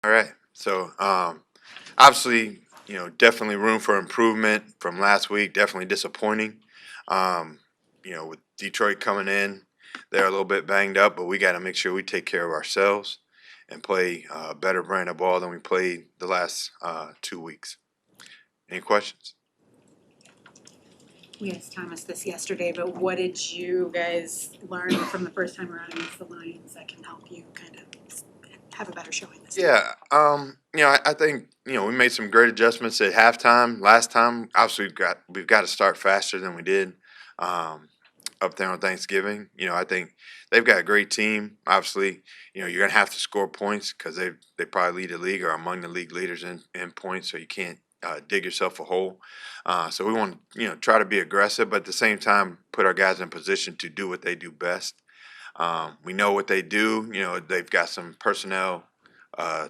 All right. So, obviously, definitely room for improvement from last week. Definitely disappointing. Um, with Detroit coming in, they're a little bit banged up, but we got to make sure we take care of ourselves and play a better brand of ball than we played the last 2 weeks. Any questions? We asked Thomas this yesterday, but what did you guys learn from the first time around against the Lions that can help you kind of have a better showing this time? Yeah, I think we made some great adjustments at halftime. Last time, obviously, we've got to start faster than we did up there on Thanksgiving. I think they've got a great team. Obviously, you're gonna have to score points because they probably lead the league or are among the league leaders in points, so you can't dig yourself a hole. So we want to try to be aggressive, but at the same time, put our guys in position to do what they do best. We know what they do. They've got some personnel uh,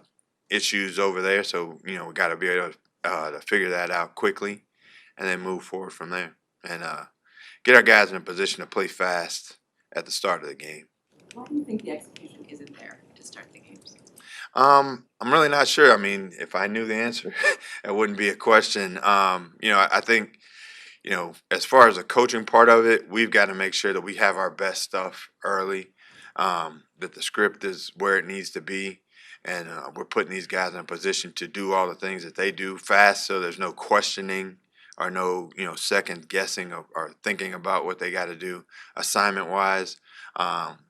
issues over there, so we got to be able to figure that out quickly, and then move forward from there, and get our guys in a position to play fast at the start of the game. Why do you think the execution isn't there to start the games? I'm really not sure. I mean, if I knew the answer, it wouldn't be a question. I think as far as the coaching part of it, we've got to make sure that we have our best stuff early, that the script is where it needs to be, and we're putting these guys in a position to do all the things that they do fast, so there's no questioning or no second guessing or thinking about what they got to do assignment wise.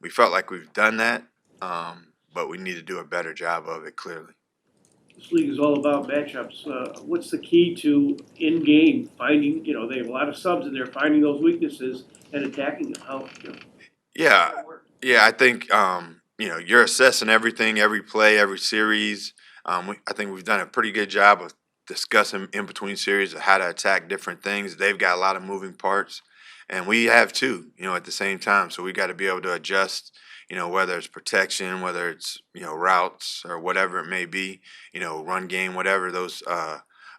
We felt like we've done that, but we need to do a better job of it clearly. This league is all about matchups. What's the key to in-game finding? They have a lot of subs in there, finding those weaknesses and attacking them. Yeah, How that work? yeah, I think you're assessing everything, every play, every series. I think we've done a pretty good job of discussing in between series of how to attack different things. They've got a lot of moving parts, and we have too. At the same time, so we got to be able to adjust. Whether it's protection, whether it's routes or whatever it may be. Run game, whatever those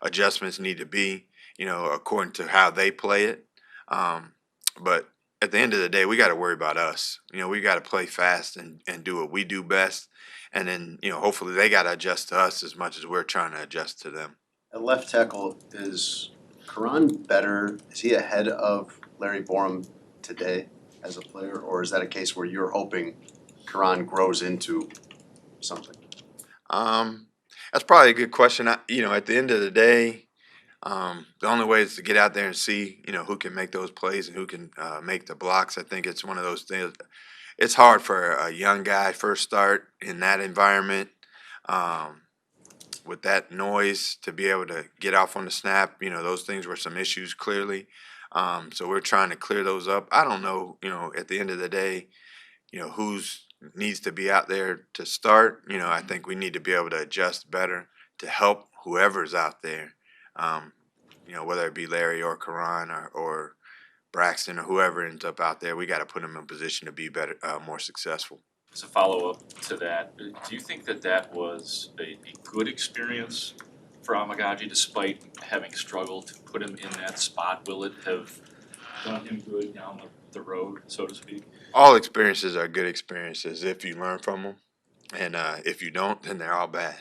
adjustments need to be. According to how they play it. But at the end of the day, we got to worry about us. We got to play fast and do what we do best. And then, hopefully they got to adjust to us as much as we're trying to adjust to them. At left tackle, is Karan better? Is he ahead of Larry Borum today as a player, or is that a case where you're hoping Karan grows into something? Um, that's probably a good question. At the end of the day, the only way is to get out there and see, who can make those plays and who can make the blocks. I think it's one of those things. It's hard for a young guy first start in that environment. Um, with that noise to be able to get off on the snap. Those things were some issues clearly. So we're trying to clear those up. I don't know, at the end of the day, who's needs to be out there to start. I think we need to be able to adjust better to help whoever's out there. Um, whether it be Larry or Karan or Braxton or whoever ends up out there, we got to put them in position to be better, more successful. As a follow-up to that, do you think that was a good experience for Amagaji despite having struggled to put him in that spot? Will it have done him good down the road, so to speak? All experiences are good experiences if you learn from them, and if you don't, then they're all bad.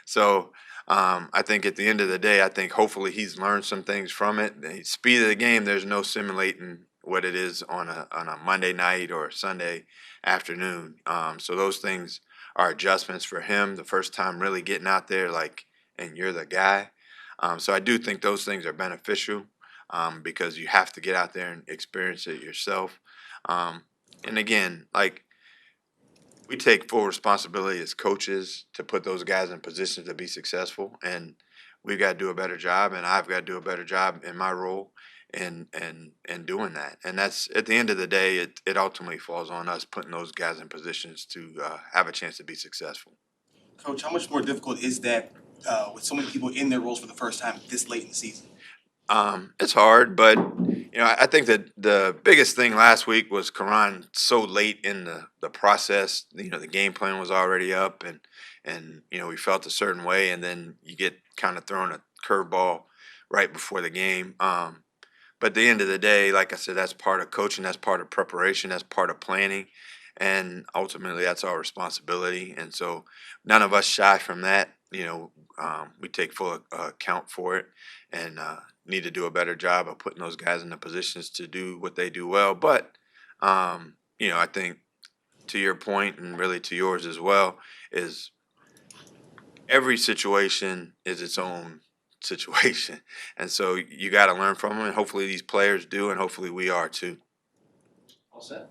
So I think at the end of the day, I think hopefully he's learned some things from it. The speed of the game, there's no simulating what it is on a Monday night or Sunday afternoon. So those things are adjustments for him. The first time really getting out there, and you're the guy. So I do think those things are beneficial because you have to get out there and experience it yourself. Um, and again, we take full responsibility as coaches to put those guys in positions to be successful, and we've got to do a better job, and I've got to do a better job in my role in doing that. And that's at the end of the day, it ultimately falls on us putting those guys in positions to have a chance to be successful. Coach, how much more difficult is that with so many people in their roles for the first time this late in the season? It's hard, but I think that the biggest thing last week was Karan so late in the process. The game plan was already up, and we felt a certain way, and then you get kind of thrown a curveball right before the game. But at the end of the day, like I said, that's part of coaching, that's part of preparation, that's part of planning, and ultimately that's our responsibility. And so none of us shy from that. We take full account for it, and need to do a better job of putting those guys in the positions to do what they do well. But I think to your point, and really to yours as well, is every situation is its own situation. And so you got to learn from them, and hopefully these players do, and hopefully we are too. All set.